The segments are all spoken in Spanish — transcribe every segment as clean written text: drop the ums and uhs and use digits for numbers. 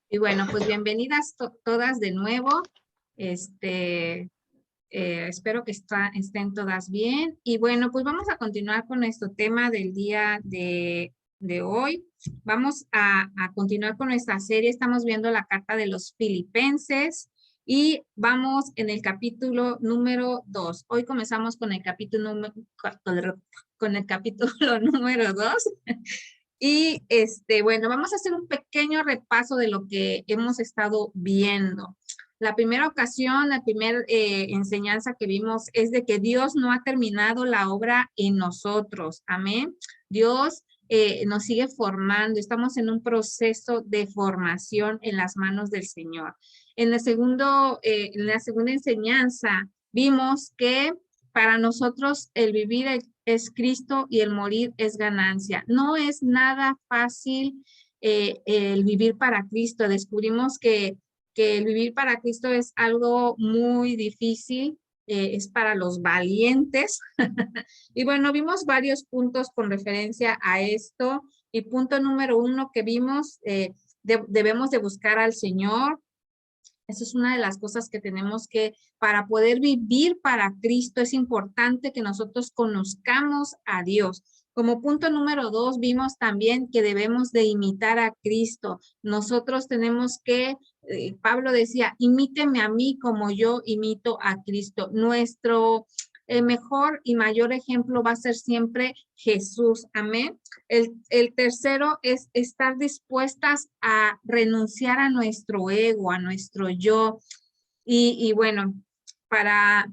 Y bueno, pues bienvenidas todas de nuevo. Espero que estén todas bien. Y bueno, pues vamos a continuar con nuestro tema del día de hoy. Vamos a continuar con nuestra serie. Estamos viendo la carta de los Filipenses y vamos en el capítulo número 2. Hoy comenzamos con el capítulo número 2. Y bueno, vamos a hacer un pequeño repaso de lo que hemos estado viendo. La primera ocasión, la primera enseñanza que vimos es de que Dios no ha terminado la obra en nosotros. Amén. Dios nos sigue formando. Estamos en un proceso de formación en las manos del Señor. En la segunda enseñanza vimos que para nosotros el vivir es Cristo y el morir es ganancia. No es nada fácil el vivir para Cristo. Descubrimos que el vivir para Cristo es algo muy difícil, es para los valientes. Y bueno, vimos varios puntos con referencia a esto. Y punto número 1 que vimos, debemos de buscar al Señor. Eso es una de las cosas que tenemos que, para poder vivir para Cristo, es importante que nosotros conozcamos a Dios. Como punto número 2, vimos también que debemos de imitar a Cristo. Nosotros tenemos que, Pablo decía, imíteme a mí como yo imito a Cristo. Nuestro mejor y mayor ejemplo va a ser siempre Jesús. Amén. El tercero es estar dispuestas a renunciar a nuestro ego, a nuestro yo. Y bueno, para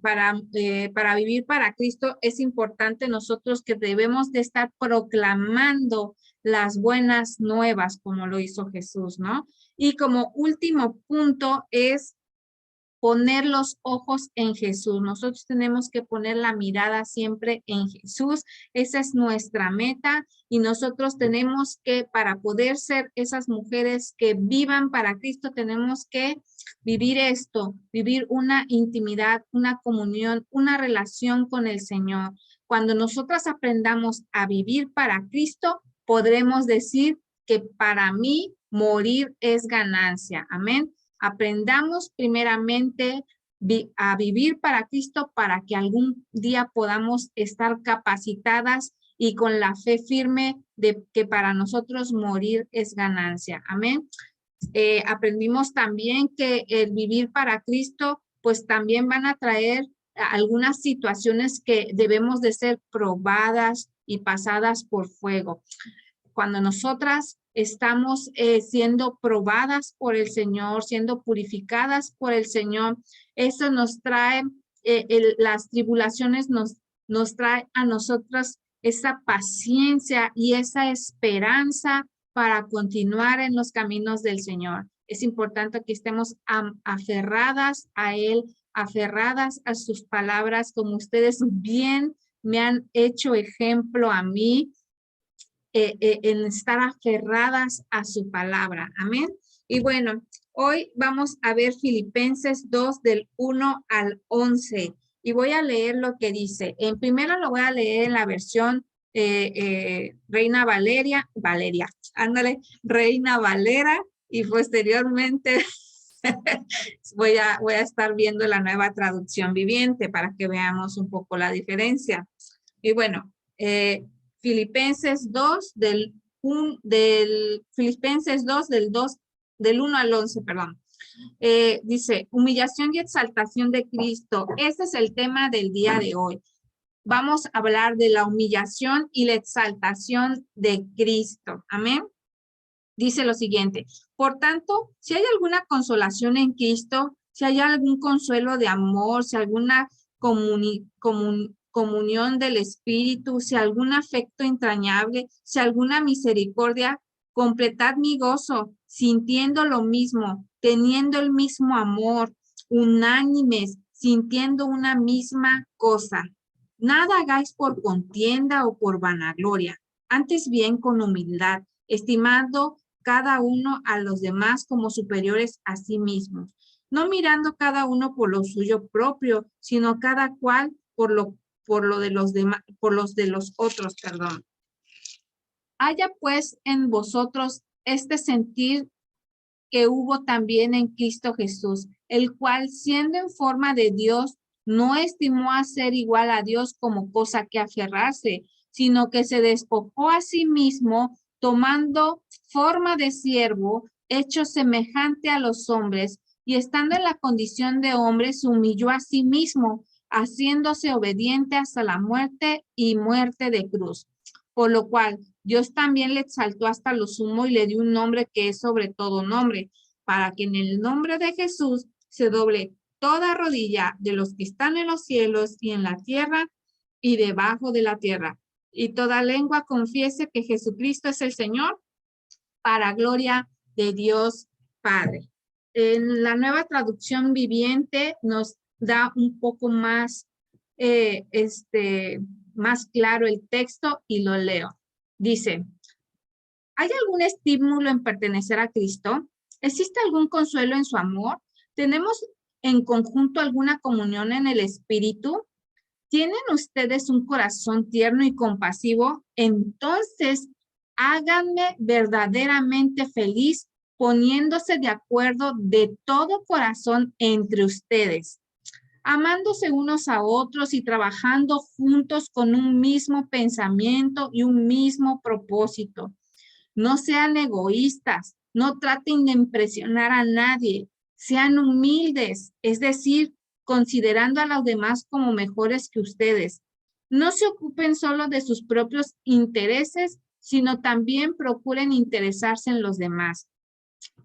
vivir para Cristo es importante nosotros que debemos de estar proclamando las buenas nuevas como lo hizo Jesús, ¿no? Y como último punto es poner los ojos en Jesús. Nosotros tenemos que poner la mirada siempre en Jesús. Esa es nuestra meta y nosotros tenemos que, para poder ser esas mujeres que vivan para Cristo, tenemos que vivir esto, vivir una intimidad, una comunión, una relación con el Señor. Cuando nosotras aprendamos a vivir para Cristo, podremos decir que para mí morir es ganancia. Amén. Aprendamos primeramente a vivir para Cristo para que algún día podamos estar capacitadas y con la fe firme de que para nosotros morir es ganancia. Amén. Aprendimos también que el vivir para Cristo, pues también van a traer algunas situaciones que debemos de ser probadas y pasadas por fuego. Cuando nosotras estamos siendo probadas por el Señor, siendo purificadas por el Señor, eso nos trae, las tribulaciones nos trae a nosotras esa paciencia y esa esperanza para continuar en los caminos del Señor. Es importante que estemos aferradas a Él, aferradas a sus palabras, como ustedes bien me han hecho ejemplo a mí, en estar aferradas a su palabra. Amén. Y bueno, hoy vamos a ver Filipenses 2 del 1 al 11 y voy a leer lo que dice. En primero lo voy a leer en la versión Reina Reina Valera, y posteriormente voy a estar viendo la nueva traducción viviente para que veamos un poco la diferencia. Y bueno, Filipenses 2 Filipenses 2 del 1 al 11, perdón. Dice, humillación y exaltación de Cristo. Ese es el tema del día de hoy. Vamos a hablar de la humillación y la exaltación de Cristo. Amén. Dice lo siguiente, por tanto, si hay alguna consolación en Cristo, si hay algún consuelo de amor, si alguna comunión del Espíritu, si algún afecto entrañable, si alguna misericordia, completad mi gozo, sintiendo lo mismo, teniendo el mismo amor, unánimes, sintiendo una misma cosa. Nada hagáis por contienda o por vanagloria, antes bien con humildad, estimando cada uno a los demás como superiores a sí mismos, no mirando cada uno por lo suyo propio, sino cada cual por lo de los demás, por los de los otros, perdón. Haya pues en vosotros este sentir que hubo también en Cristo Jesús, el cual siendo en forma de Dios, no estimó a ser igual a Dios como cosa que aferrarse, sino que se despojó a sí mismo, tomando forma de siervo, hecho semejante a los hombres, y estando en la condición de hombre, se humilló a sí mismo, haciéndose obediente hasta la muerte y muerte de cruz. Por lo cual, Dios también le exaltó hasta lo sumo y le dio un nombre que es sobre todo nombre, para que en el nombre de Jesús se doble toda rodilla de los que están en los cielos y en la tierra y debajo de la tierra, y toda lengua confiese que Jesucristo es el Señor, para gloria de Dios Padre. En la nueva traducción viviente nos da un poco más, más claro el texto y lo leo. Dice, ¿hay algún estímulo en pertenecer a Cristo? ¿Existe algún consuelo en su amor? ¿Tenemos en conjunto alguna comunión en el Espíritu? ¿Tienen ustedes un corazón tierno y compasivo? Entonces, háganme verdaderamente feliz poniéndose de acuerdo de todo corazón entre ustedes, amándose unos a otros y trabajando juntos con un mismo pensamiento y un mismo propósito. No sean egoístas, no traten de impresionar a nadie, sean humildes, es decir, considerando a los demás como mejores que ustedes. No se ocupen solo de sus propios intereses, sino también procuren interesarse en los demás.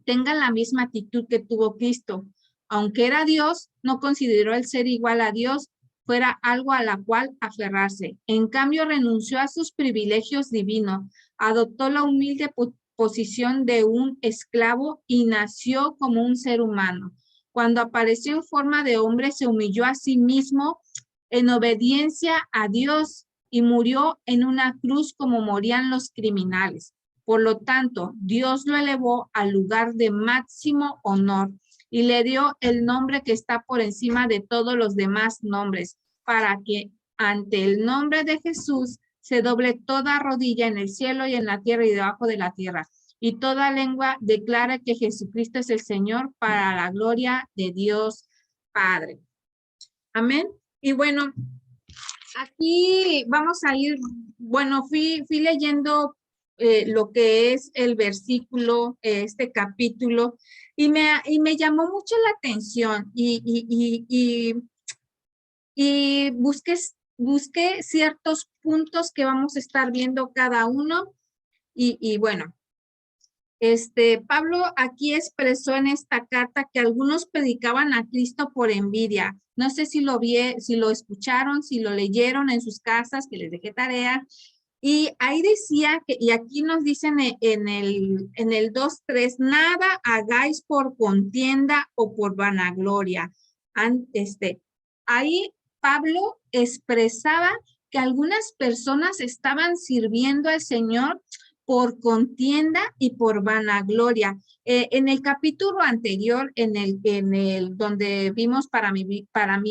Tengan la misma actitud que tuvo Cristo. Aunque era Dios, no consideró el ser igual a Dios fuera algo a la cual aferrarse. En cambio, renunció a sus privilegios divinos, adoptó la humilde posición de un esclavo y nació como un ser humano. Cuando apareció en forma de hombre, se humilló a sí mismo en obediencia a Dios y murió en una cruz como morían los criminales. Por lo tanto, Dios lo elevó al lugar de máximo honor y le dio el nombre que está por encima de todos los demás nombres, para que ante el nombre de Jesús se doble toda rodilla en el cielo y en la tierra y debajo de la tierra, y toda lengua declara que Jesucristo es el Señor, para la gloria de Dios Padre. Amén. Y bueno, aquí vamos a ir, bueno, fui leyendo lo que es el versículo, este capítulo, y me llamó mucho la atención y busqué ciertos puntos que vamos a estar viendo cada uno. Y bueno, Pablo aquí expresó en esta carta que algunos predicaban a Cristo por envidia. No sé si si lo escucharon, si lo leyeron en sus casas, que les dejé tarea. Y ahí decía que, y aquí nos dicen en el 2:3, nada hagáis por contienda o por vanagloria. Ahí Pablo expresaba que algunas personas estaban sirviendo al Señor por contienda y por vanagloria. En el capítulo anterior, en el donde vimos para mí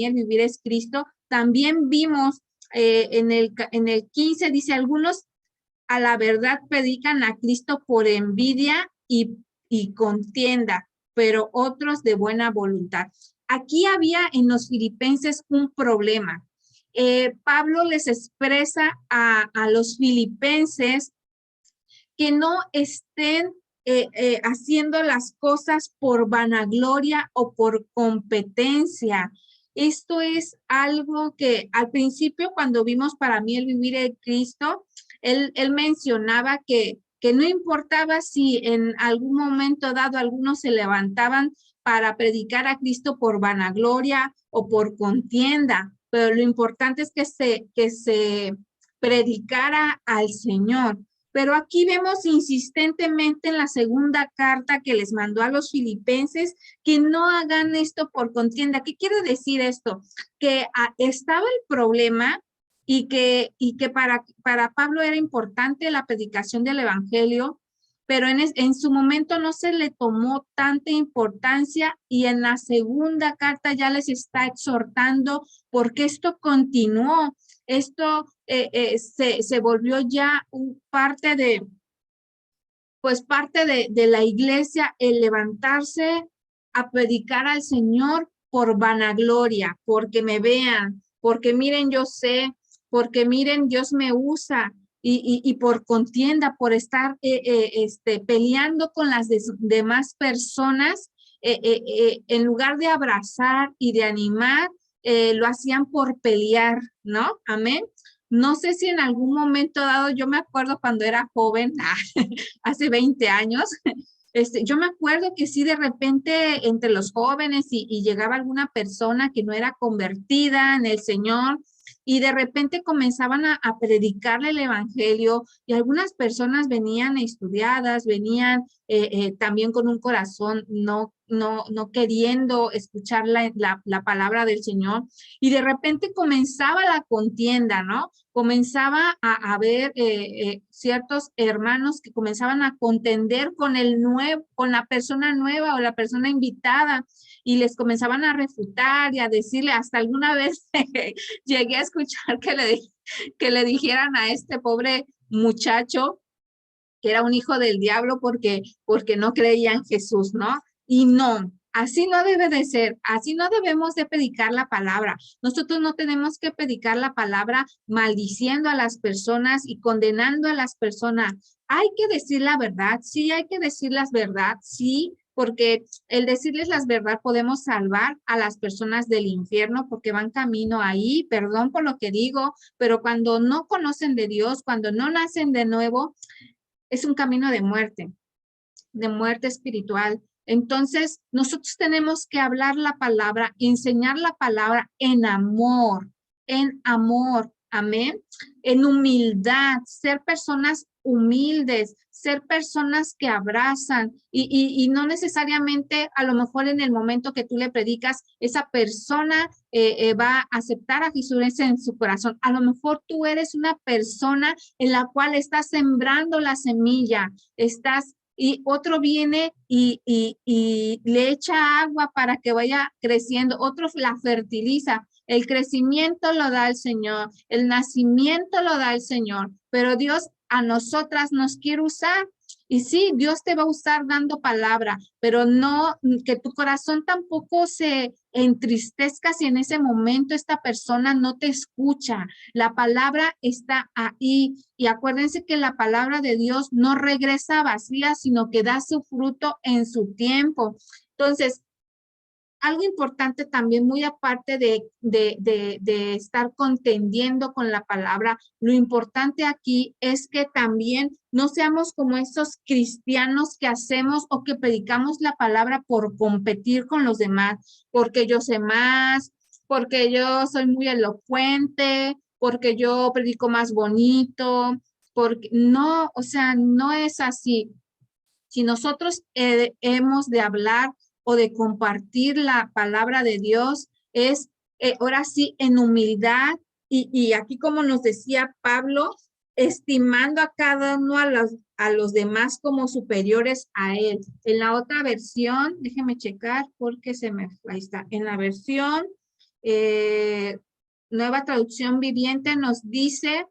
el vivir es Cristo, también vimos en el 15 dice, algunos a la verdad predican a Cristo por envidia y contienda, pero otros de buena voluntad. Aquí había en los filipenses un problema. Pablo les expresa a los filipenses que no estén haciendo las cosas por vanagloria o por competencia. Esto es algo que al principio, cuando vimos para mí el vivir en Cristo, él mencionaba que no importaba si en algún momento dado algunos se levantaban para predicar a Cristo por vanagloria o por contienda, pero lo importante es que se predicara al Señor. Pero aquí vemos insistentemente en la segunda carta que les mandó a los filipenses que no hagan esto por contienda. ¿Qué quiere decir esto? Que estaba el problema y que para Pablo era importante la predicación del evangelio, pero en su momento no se le tomó tanta importancia y en la segunda carta ya les está exhortando porque esto continuó. Esto se volvió ya parte pues parte de la iglesia el levantarse a predicar al Señor por vanagloria, porque me vean, porque miren, yo sé, porque miren, Dios me usa, y por contienda, por estar peleando con las demás personas, en lugar de abrazar y de animar, lo hacían por pelear, ¿no? Amén. No sé si en algún momento dado, yo me acuerdo cuando era joven, hace 20 años, yo me acuerdo que sí, de repente entre los jóvenes y llegaba alguna persona que no era convertida en el Señor y de repente comenzaban a predicarle el evangelio y algunas personas venían estudiadas, venían también con un corazón no queriendo escuchar la palabra del Señor y de repente comenzaba la contienda, ¿no? Comenzaba a haber ciertos hermanos que comenzaban a contender con el nuevo, con la persona nueva o la persona invitada y les comenzaban a refutar y a decirle, hasta alguna vez llegué a escuchar que le dijeran a este pobre muchacho que era un hijo del diablo porque no creía en Jesús, ¿no? Y no, así no debe de ser, así no debemos de predicar la palabra. Nosotros no tenemos que predicar la palabra maldiciendo a las personas y condenando a las personas. Hay que decir la verdad, sí, hay que decir la verdad, sí, porque el decirles la verdad podemos salvar a las personas del infierno porque van camino ahí, perdón por lo que digo, pero cuando no conocen de Dios, cuando no nacen de nuevo, es un camino de muerte espiritual. Entonces, nosotros tenemos que hablar la palabra, enseñar la palabra en amor, amén, en humildad, ser personas humildes, ser personas que abrazan y no necesariamente a lo mejor en el momento que tú le predicas, esa persona va a aceptar a Jesús en su corazón. A lo mejor tú eres una persona en la cual estás sembrando la semilla, y otro viene y le echa agua para que vaya creciendo, otro la fertiliza. El crecimiento lo da el Señor, el nacimiento lo da el Señor, pero Dios a nosotras nos quiere usar. Y sí, Dios te va a usar dando palabra, pero no, que tu corazón tampoco se entristezca si en ese momento esta persona no te escucha. La palabra está ahí y acuérdense que la palabra de Dios no regresa vacía, sino que da su fruto en su tiempo. Entonces, algo importante también, muy aparte de estar contendiendo con la palabra, lo importante aquí es que también no seamos como esos cristianos que hacemos o que predicamos la palabra por competir con los demás, porque yo sé más, porque yo soy muy elocuente, porque yo predico más bonito, porque no, o sea, no es así. Si nosotros hemos de hablar o de compartir la palabra de Dios, es ahora sí en humildad y aquí como nos decía Pablo, estimando a cada uno a los demás como superiores a él. En la otra versión, déjeme checar porque ahí está, en la versión Nueva Traducción Viviente nos dice,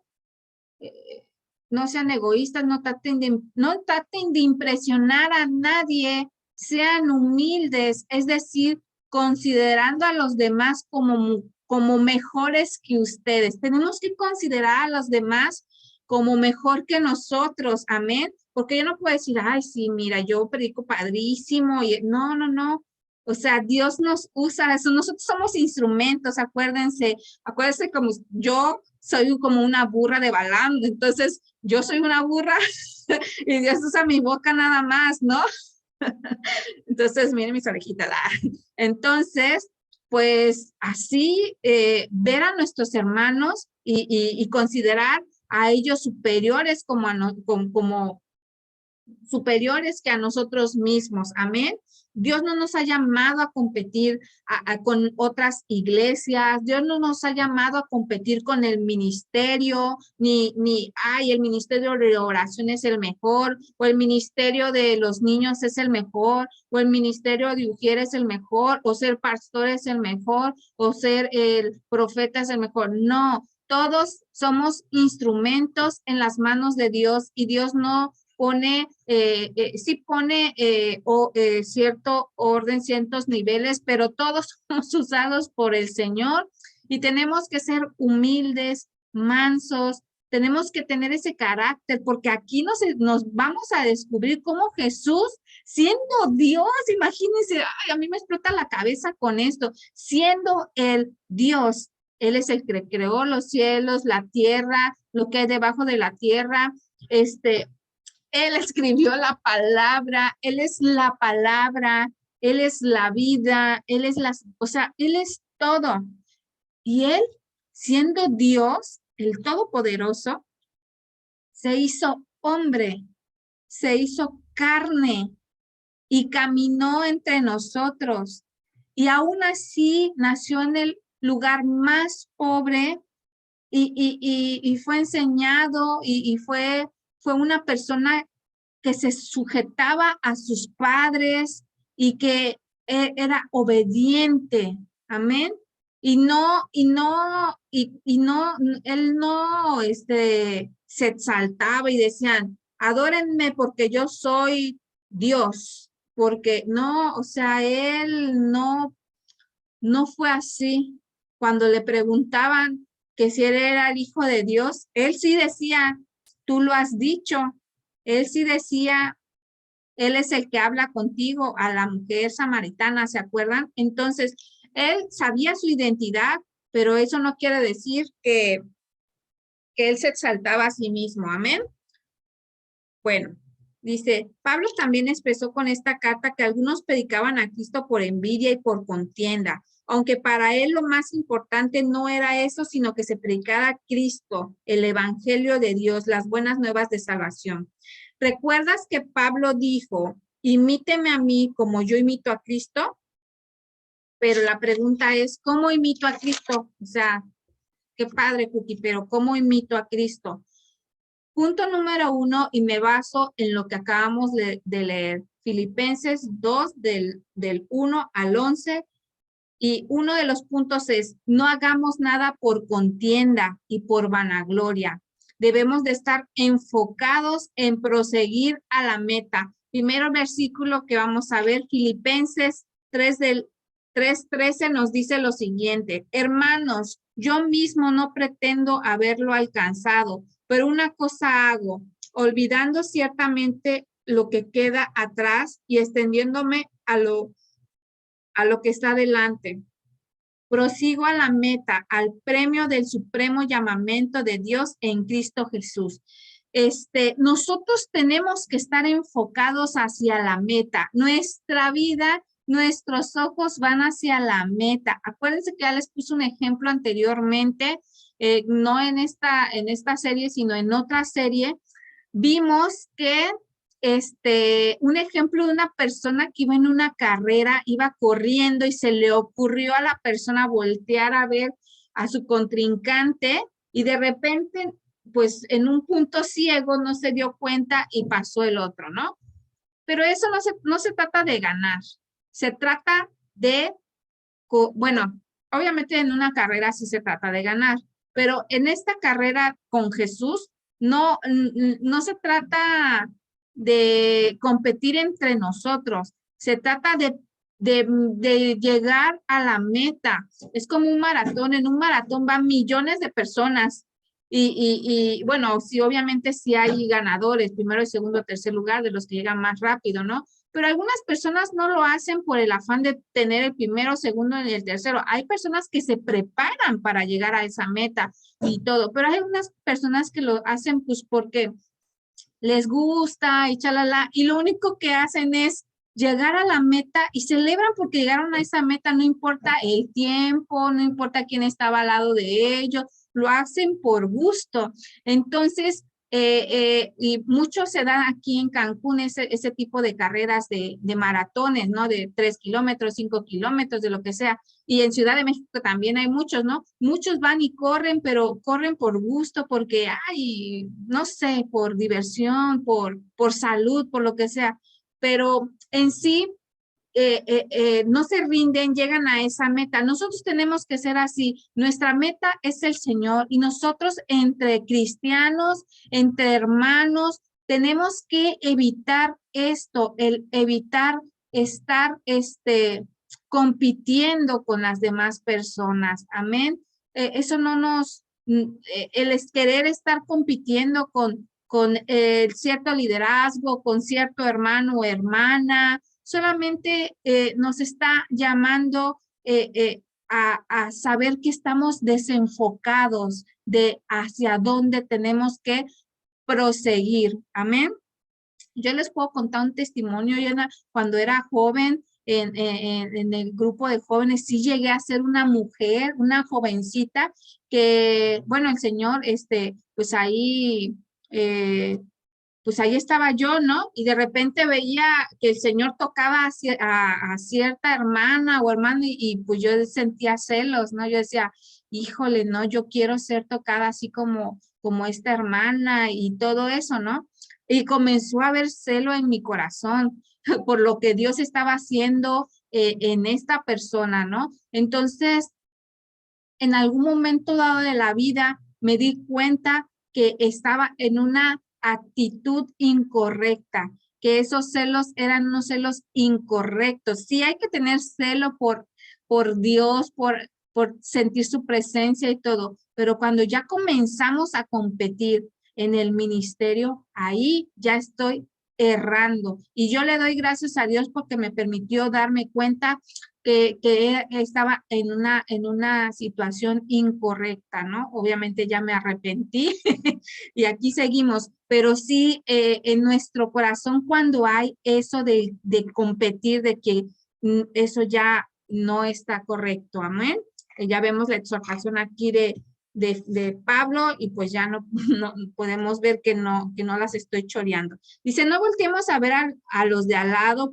no sean egoístas, no traten de impresionar a nadie, sean humildes, es decir, considerando a los demás como mejores que ustedes. Tenemos que considerar a los demás como mejor que nosotros, amén, porque yo no puedo decir, ay, sí, mira, yo predico padrísimo, y no, no, no. O sea, Dios nos usa eso, nosotros somos instrumentos, acuérdense como yo soy como una burra de Balaam, entonces yo soy una burra y Dios usa mi boca nada más, ¿no? Entonces, miren mis orejitas. Entonces, pues así ver a nuestros hermanos y considerar a ellos superiores como superiores que a nosotros mismos. Amén. Dios no nos ha llamado a competir con otras iglesias. Dios no nos ha llamado a competir con el ministerio, ay, el ministerio de oración es el mejor, o el ministerio de los niños es el mejor, o el ministerio de Ujier es el mejor, o ser pastor es el mejor, o ser el profeta es el mejor. No, todos somos instrumentos en las manos de Dios y Dios no pone, cierto orden, ciertos niveles, pero todos somos usados por el Señor y tenemos que ser humildes, mansos, tenemos que tener ese carácter, porque aquí nos vamos a descubrir cómo Jesús, siendo Dios, imagínense, ay, a mí me explota la cabeza con esto, siendo el Dios, Él es el que creó los cielos, la tierra, lo que hay debajo de la tierra, Él escribió la palabra, Él es la palabra, Él es la vida, Él es todo. Y Él, siendo Dios, el Todopoderoso, se hizo hombre, se hizo carne y caminó entre nosotros. Y aún así nació en el lugar más pobre y fue enseñado y fue una persona que se sujetaba a sus padres y que era obediente. Amén. Él no se exaltaba y decían, adórenme porque yo soy Dios, porque no, o sea, él no fue así. Cuando le preguntaban que si él era el hijo de Dios, él sí decía, tú lo has dicho. Él sí decía, él es el que habla contigo, a la mujer samaritana, ¿se acuerdan? Entonces, él sabía su identidad, pero eso no quiere decir que él se exaltaba a sí mismo. Amén. Bueno, dice, Pablo también expresó con esta carta que algunos predicaban a Cristo por envidia y por contienda, aunque para él lo más importante no era eso, sino que se predicara a Cristo, el evangelio de Dios, las buenas nuevas de salvación. ¿Recuerdas que Pablo dijo, imíteme a mí como yo imito a Cristo? Pero la pregunta es, ¿cómo imito a Cristo? O sea, qué padre, Cookie, pero ¿cómo imito a Cristo? Punto número 1, y me baso en lo que acabamos de leer, Filipenses 2 del 1 al 11, y uno de los puntos es, no hagamos nada por contienda y por vanagloria. Debemos de estar enfocados en proseguir a la meta. Primero versículo que vamos a ver, Filipenses 3 del 3:13 nos dice lo siguiente, hermanos, yo mismo no pretendo haberlo alcanzado, pero una cosa hago, olvidando ciertamente lo que queda atrás y extendiéndome a lo que está delante. Prosigo a la meta, al premio del supremo llamamiento de Dios en Cristo Jesús. Nosotros tenemos que estar enfocados hacia la meta. Nuestra vida, nuestros ojos van hacia la meta. Acuérdense que ya les puse un ejemplo anteriormente, no en esta serie, sino en otra serie. Vimos que un ejemplo de una persona que iba en una carrera, iba corriendo y se le ocurrió a la persona voltear a ver a su contrincante y de repente, pues en un punto ciego no se dio cuenta y pasó el otro, ¿no? Pero eso no se trata de ganar, se trata de, bueno, obviamente en una carrera sí se trata de ganar, pero en esta carrera con Jesús no se trata de competir entre nosotros, se trata de llegar a la meta. Es como un maratón, en un maratón van millones de personas y bueno, sí, obviamente sí hay ganadores, primero, segundo, tercer lugar, de los que llegan más rápido, ¿no? Pero algunas personas no lo hacen por el afán de tener el primero, segundo y el tercero. Hay personas que se preparan para llegar a esa meta y todo, pero hay unas personas que lo hacen pues porque les gusta y chalala, y lo único que hacen es llegar a la meta y celebran porque llegaron a esa meta, no importa el tiempo, no importa quién estaba al lado de ellos, lo hacen por gusto. Entonces, y mucho se da aquí en Cancún ese tipo de carreras de maratones, ¿no? De 3 kilómetros, 5 kilómetros, de lo que sea. Y en Ciudad de México también hay muchos, ¿no? Muchos van y corren, pero corren por gusto, porque, ay, no sé, por diversión, por salud, por lo que sea. Pero en sí, no se rinden, llegan a esa meta. Nosotros tenemos que ser así. Nuestra meta es el Señor y nosotros entre cristianos, entre hermanos, Tenemos que evitar esto, el evitar estar compitiendo con las demás personas. Amén. Eso no nos, el querer estar compitiendo con cierto liderazgo, con cierto hermano o hermana, solamente nos está llamando a saber que estamos desenfocados de hacia dónde tenemos que proseguir. Amén. Yo les puedo contar un testimonio. Yo cuando era joven, en el grupo de jóvenes, sí llegué a ser una mujer, una jovencita, que, bueno, el Señor, pues ahí, pues ahí estaba yo, ¿no? Y de repente veía que el Señor tocaba a cierta hermana o hermano y pues yo sentía celos, ¿no? Yo decía, híjole, no, yo quiero ser tocada así como esta hermana y todo eso, ¿no? Y comenzó a haber celo en mi corazón por lo que Dios estaba haciendo en esta persona, ¿no? Entonces, en algún momento dado de la vida, me di cuenta que estaba en una actitud incorrecta, que esos celos eran unos celos incorrectos. Sí hay que tener celo por Dios, por sentir su presencia y todo, pero cuando ya comenzamos a competir en el ministerio, ahí ya estoy errando. Y yo le doy gracias a Dios porque me permitió darme cuenta que estaba en una situación incorrecta, ¿no? Obviamente ya me arrepentí y aquí seguimos, pero sí en nuestro corazón cuando hay eso de competir, de que eso ya no está correcto, amén. Ya vemos la exhortación aquí de Pablo y pues ya no, no podemos ver que no las estoy choreando. Dice, no volteemos a ver a los de al lado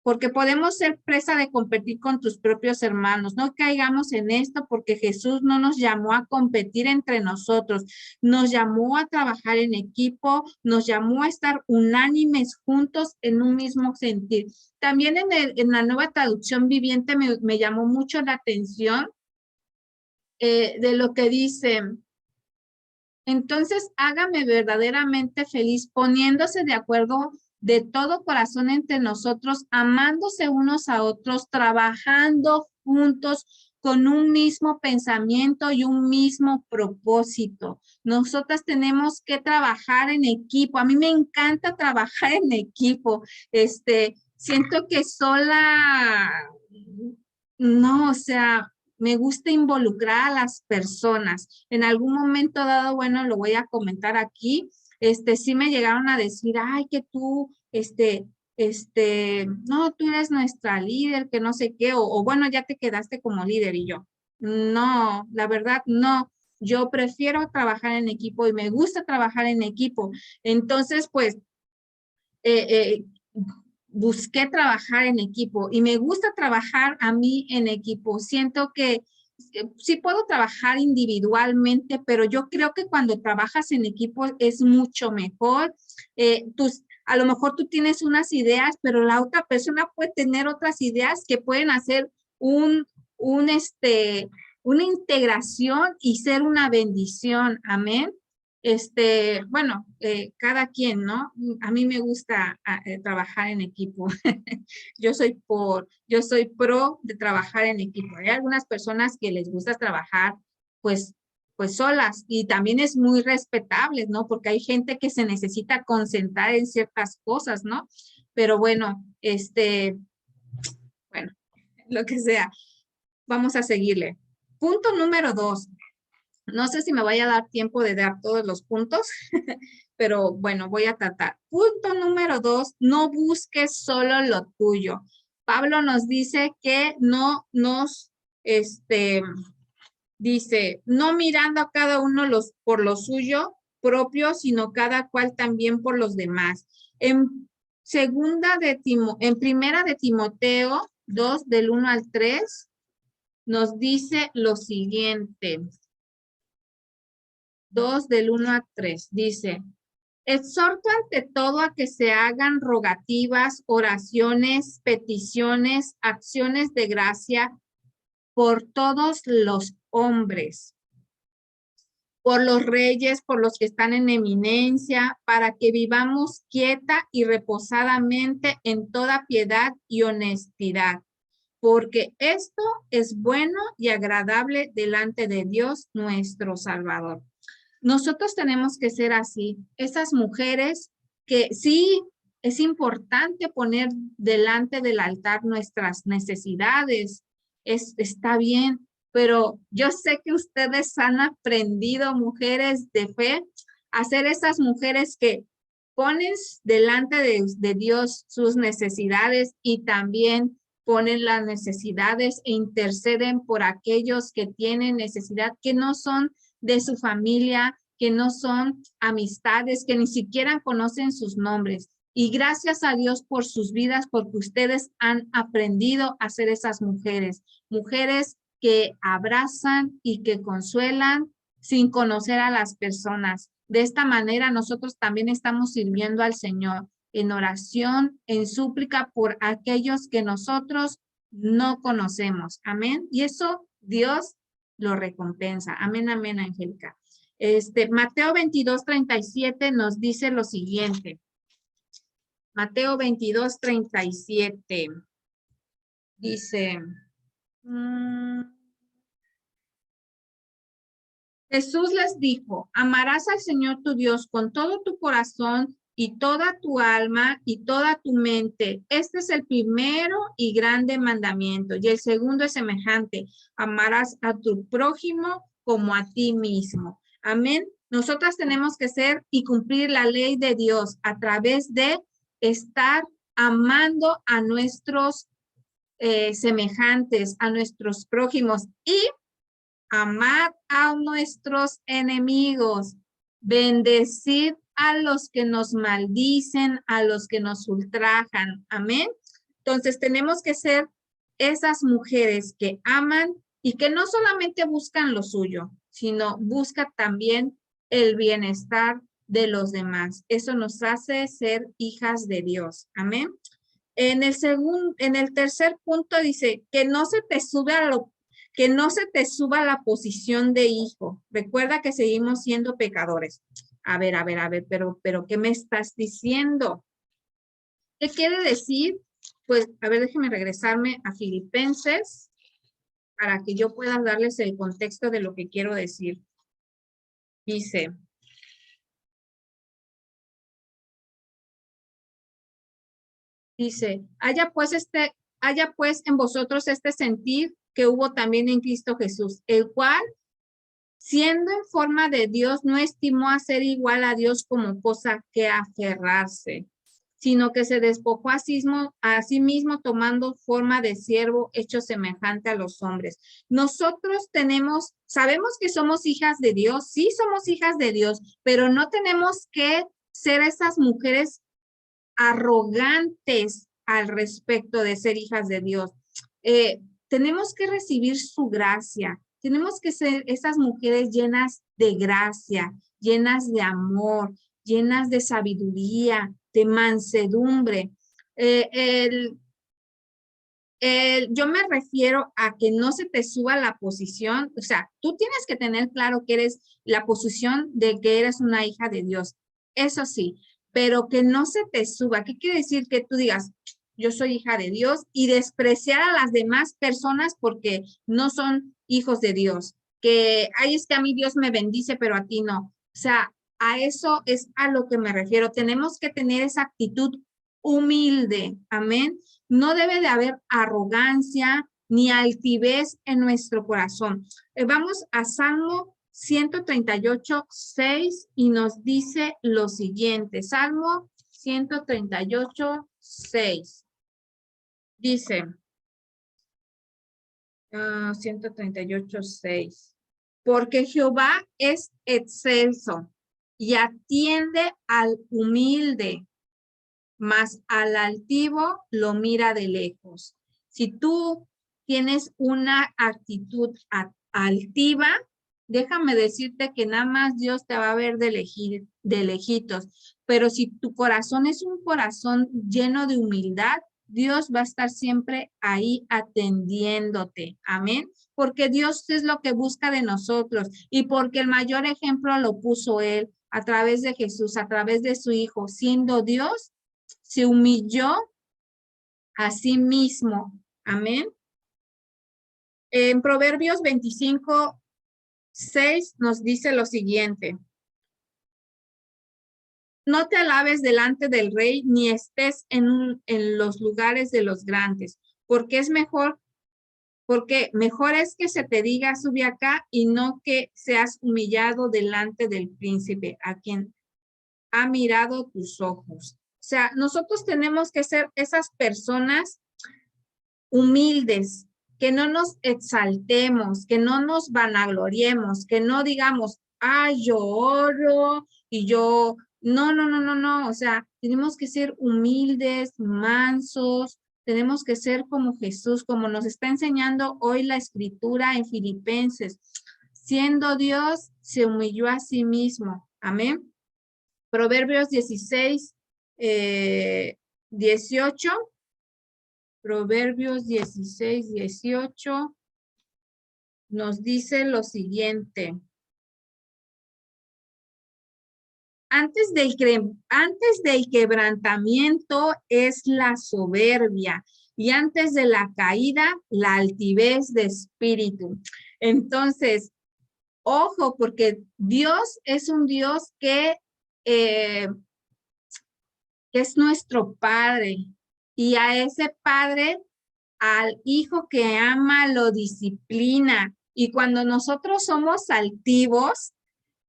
porque podemos ser presa de competir con tus propios hermanos. No caigamos en esto porque Jesús no nos llamó a competir entre nosotros, nos llamó a trabajar en equipo, nos llamó a estar unánimes juntos en un mismo sentir. También en la nueva traducción viviente me llamó mucho la atención de lo que dice. Entonces, hágame verdaderamente feliz poniéndose de acuerdo de todo corazón entre nosotros, amándose unos a otros, trabajando juntos con un mismo pensamiento y un mismo propósito. Nosotras tenemos que trabajar en equipo. A mí me encanta trabajar en equipo. Siento que sola, no, o sea, me gusta involucrar a las personas. En algún momento dado, bueno, lo voy a comentar aquí, sí me llegaron a decir, ay, que tú, no, tú eres nuestra líder, que no sé qué, o bueno, ya te quedaste como líder y yo. No, la verdad, no. Yo prefiero trabajar en equipo y me gusta trabajar en equipo. Entonces, pues, eh, busqué trabajar en equipo y me gusta trabajar a mí en equipo. Siento que sí puedo trabajar individualmente, pero yo creo que cuando trabajas en equipo es mucho mejor. A lo mejor tú tienes unas ideas, pero la otra persona puede tener otras ideas que pueden hacer un, un una integración y ser una bendición. Amén. Bueno, cada quien, ¿no? A mí me gusta trabajar en equipo. Yo soy pro de trabajar en equipo. Hay algunas personas que les gusta trabajar, pues, pues solas y también es muy respetable, ¿no? Porque hay gente que se necesita concentrar en ciertas cosas, ¿no? Pero bueno, bueno, lo que sea. Vamos a seguirle. Punto número 2. No sé si me vaya a dar tiempo de dar todos los puntos, pero bueno, voy a tratar. Punto número 2, no busques solo lo tuyo. Pablo nos dice que no nos, dice, no mirando a cada uno por lo suyo propio, sino cada cual también por los demás. En primera de Timoteo 2, del 1 al 3, nos dice lo siguiente. 2 del 1 a 3 dice, exhorto ante todo a que se hagan rogativas, oraciones, peticiones, acciones de gracia por todos los hombres, por los reyes, por los que están en eminencia, para que vivamos quieta y reposadamente en toda piedad y honestidad, porque esto es bueno y agradable delante de Dios nuestro Salvador. Nosotros tenemos que ser así, esas mujeres que sí es importante poner delante del altar nuestras necesidades, está bien, pero yo sé que ustedes han aprendido, mujeres de fe, a ser esas mujeres que ponen delante de Dios sus necesidades y también ponen las necesidades e interceden por aquellos que tienen necesidad, que no son de su familia, que no son amistades, que ni siquiera conocen sus nombres. Y gracias a Dios por sus vidas, porque ustedes han aprendido a ser esas mujeres, mujeres que abrazan y que consuelan sin conocer a las personas. De esta manera nosotros también estamos sirviendo al Señor en oración, en súplica por aquellos que nosotros no conocemos. Amén. Y eso Dios lo recompensa. Amén, amén, Angélica. Mateo 22:37 nos dice lo siguiente. Mateo 22:37 dice, Jesús les dijo, amarás al Señor tu Dios con todo tu corazón y toda tu alma y toda tu mente. Este es el primero y grande mandamiento. Y el segundo es semejante, amarás a tu prójimo como a ti mismo. Amén. Nosotras tenemos que ser y cumplir la ley de Dios a través de estar amando a nuestros semejantes, a nuestros prójimos y amad a nuestros enemigos, bendecid a los que nos maldicen, a los que nos ultrajan. Amén. Entonces tenemos que ser esas mujeres que aman y que no solamente buscan lo suyo, sino buscan también el bienestar de los demás. Eso nos hace ser hijas de Dios. Amén. En el tercer punto dice que no se te suba a la posición de hijo. Recuerda que seguimos siendo pecadores. A ver, pero ¿qué me estás diciendo? ¿Qué quiere decir? Pues, a ver, déjenme regresarme a Filipenses para que yo pueda darles el contexto de lo que quiero decir. Dice, haya pues en vosotros este sentir que hubo también en Cristo Jesús, el cual, siendo en forma de Dios, no estimó a ser igual a Dios como cosa que aferrarse, sino que se despojó a sí mismo tomando forma de siervo hecho semejante a los hombres. Nosotros sabemos que somos hijas de Dios, sí somos hijas de Dios, pero no tenemos que ser esas mujeres arrogantes al respecto de ser hijas de Dios. Tenemos que recibir su gracia. Tenemos que ser esas mujeres llenas de gracia, llenas de amor, llenas de sabiduría, de mansedumbre. Yo me refiero a que no se te suba la posición, o sea, tú tienes que tener claro que eres la posición de que eres una hija de Dios, eso sí, pero que no se te suba. ¿Qué quiere decir? Que tú digas, yo soy hija de Dios y despreciar a las demás personas porque no son hijos de Dios, que, ay, es que a mí Dios me bendice, pero a ti no. O sea, a eso es a lo que me refiero. Tenemos que tener esa actitud humilde, amén. No debe de haber arrogancia ni altivez en nuestro corazón. Vamos a Salmo 138:6 y nos dice lo siguiente. Salmo 138:6. Dice, 138:6. Porque Jehová es excelso y atiende al humilde, mas al altivo lo mira de lejos. Si tú tienes una actitud altiva, déjame decirte que nada más Dios te va a ver de lejitos. Pero si tu corazón es un corazón lleno de humildad, Dios va a estar siempre ahí atendiéndote. Amén. Porque Dios es lo que busca de nosotros y porque el mayor ejemplo lo puso Él a través de Jesús, a través de su Hijo, siendo Dios, se humilló a sí mismo. Amén. En Proverbios 25:6 nos dice lo siguiente. No te alabes delante del rey, ni estés en los lugares de los grandes, porque mejor es que se te diga sube acá y no que seas humillado delante del príncipe, a quien ha mirado tus ojos. O sea, nosotros tenemos que ser esas personas humildes, que no nos exaltemos, que no nos vanagloriemos, que no digamos, yo oro y yo, no, o sea, tenemos que ser humildes, mansos, tenemos que ser como Jesús, como nos está enseñando hoy la escritura en Filipenses. Siendo Dios, se humilló a sí mismo. Amén. Proverbios 16, 18. Proverbios 16:18 nos dice lo siguiente. Antes del quebrantamiento es la soberbia y antes de la caída la altivez de espíritu. Entonces, ojo, porque Dios es un Dios que es nuestro Padre y a ese Padre, al hijo que ama, lo disciplina. Y cuando nosotros somos altivos,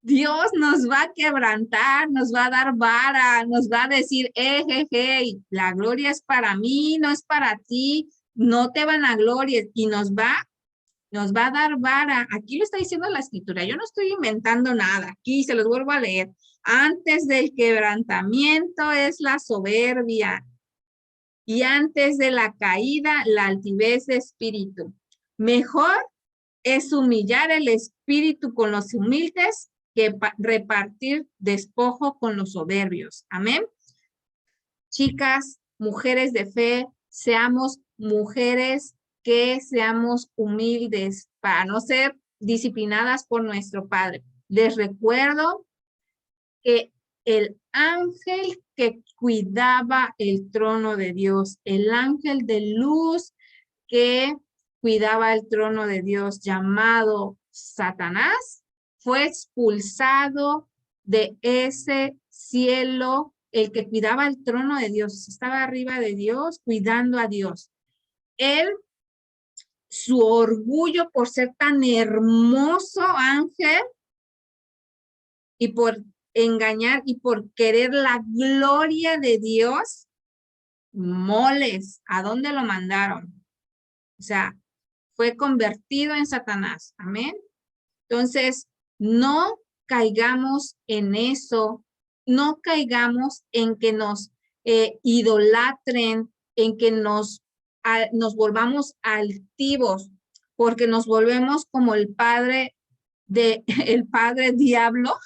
Dios nos va a quebrantar, nos va a dar vara, nos va a decir, la gloria es para mí, no es para ti, no te van a gloria. Y nos va a dar vara. Aquí lo está diciendo la escritura, yo no estoy inventando nada, aquí se los vuelvo a leer. Antes del quebrantamiento es la soberbia y antes de la caída la altivez de espíritu. Mejor es humillar el espíritu con los humildes que repartir despojo con los soberbios. Amén. Chicas, mujeres de fe, seamos mujeres que seamos humildes para no ser disciplinadas por nuestro Padre. Les recuerdo que el ángel que cuidaba el trono de Dios, el ángel de luz que cuidaba el trono de Dios, llamado Satanás, fue expulsado de ese cielo. El que cuidaba el trono de Dios, estaba arriba de Dios, cuidando a Dios. Él, su orgullo por ser tan hermoso ángel y por engañar y por querer la gloria de Dios, moles, ¿a dónde lo mandaron? O sea, fue convertido en Satanás. Amén. Entonces, no caigamos en eso, no caigamos en que nos idolatren, en que nos volvamos altivos, porque nos volvemos como el padre diablo,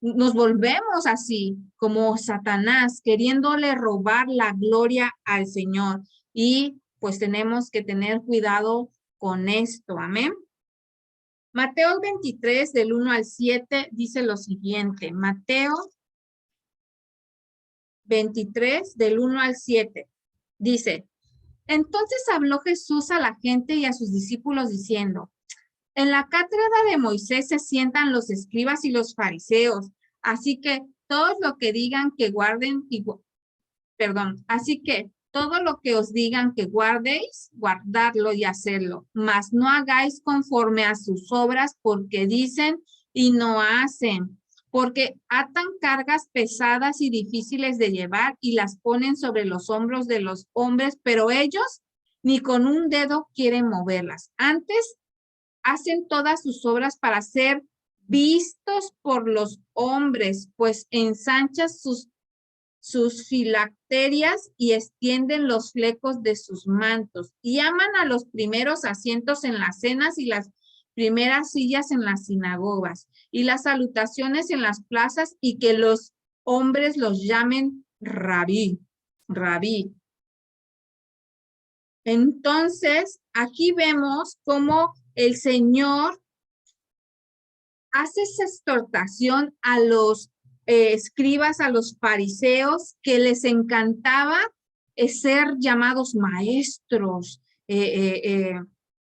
nos volvemos así, como Satanás, queriéndole robar la gloria al Señor. Y pues tenemos que tener cuidado con esto. Amén. Mateo 23, del 1 al 7, dice lo siguiente. Mateo 23, del 1 al 7, dice, entonces habló Jesús a la gente y a sus discípulos diciendo, en la cátedra de Moisés se sientan los escribas y los fariseos, así que todo lo que digan que guarden, así que todo lo que os digan que guardéis, guardadlo y hacedlo, mas no hagáis conforme a sus obras, porque dicen y no hacen, porque atan cargas pesadas y difíciles de llevar y las ponen sobre los hombros de los hombres, pero ellos ni con un dedo quieren moverlas. Antes hacen todas sus obras para ser vistos por los hombres, pues ensanchan sus filacterias y extienden los flecos de sus mantos y aman a los primeros asientos en las cenas y las primeras sillas en las sinagogas y las salutaciones en las plazas y que los hombres los llamen rabí. Entonces, aquí vemos cómo el Señor hace esa exhortación a los escribas, a los fariseos, que les encantaba ser llamados maestros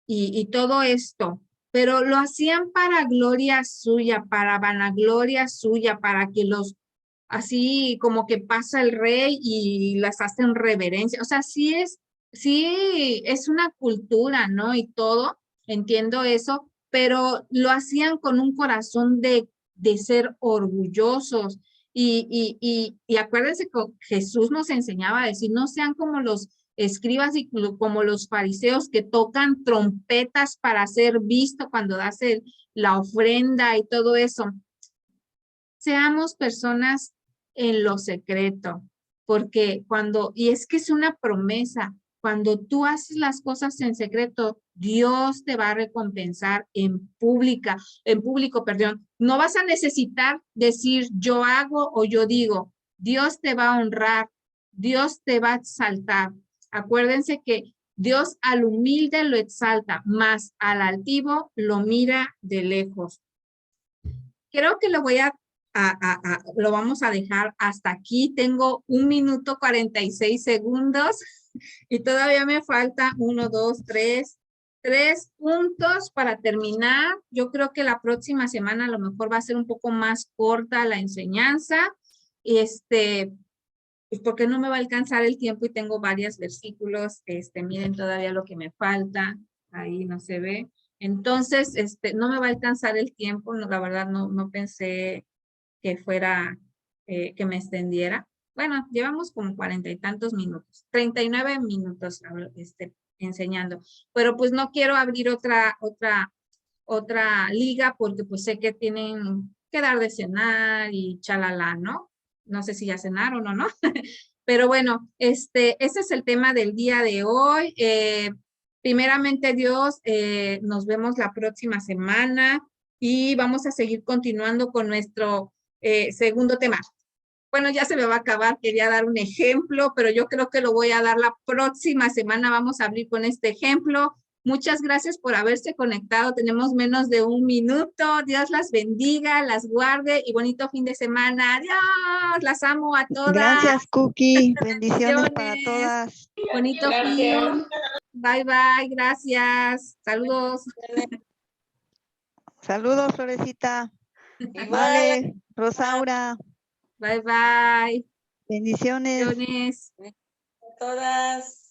y todo esto, pero lo hacían para gloria suya, para vanagloria suya, para que los, así como que pasa el rey y las hacen reverencia. O sea, sí es una cultura, ¿no? Y todo, entiendo eso, pero lo hacían con un corazón de ser orgullosos. Y acuérdense que Jesús nos enseñaba a decir, no sean como los escribas y como los fariseos que tocan trompetas para ser visto cuando das la ofrenda y todo eso. Seamos personas en lo secreto, porque y es que es una promesa, cuando tú haces las cosas en secreto, Dios te va a recompensar en público, perdón. No vas a necesitar decir yo hago o yo digo. Dios te va a honrar, Dios te va a exaltar. Acuérdense que Dios al humilde lo exalta, mas al altivo lo mira de lejos. Creo que lo lo vamos a dejar hasta aquí. Tengo 1 minuto 46 segundos y todavía me falta 1, 2, 3 puntos para terminar. Yo creo que la próxima semana a lo mejor va a ser un poco más corta la enseñanza. Pues porque no me va a alcanzar el tiempo y tengo varios versículos. Miren todavía lo que me falta. Ahí no se ve. Entonces, no me va a alcanzar el tiempo. No, la verdad, no pensé que fuera, que me extendiera. Bueno, llevamos como 40 y tantos minutos, 39 minutos enseñando, pero pues no quiero abrir otra liga porque pues sé que tienen que dar de cenar y chalala, ¿no? No sé si ya cenaron o no, pero bueno, ese es el tema del día de hoy. Primeramente Dios, nos vemos la próxima semana y vamos a seguir continuando con nuestro segundo tema. Bueno, ya se me va a acabar, quería dar un ejemplo, pero yo creo que lo voy a dar la próxima semana. Vamos a abrir con este ejemplo. Muchas gracias por haberse conectado. Tenemos menos de 1 minuto. Dios las bendiga, las guarde y bonito fin de semana. Adiós, las amo a todas. Gracias, Cookie. Bendiciones para todas. Bonito fin. Bye, bye. Gracias. Saludos. Saludos, Florecita. Vale, Rosaura. Bye, bye. Bendiciones. Bendiciones. A todas.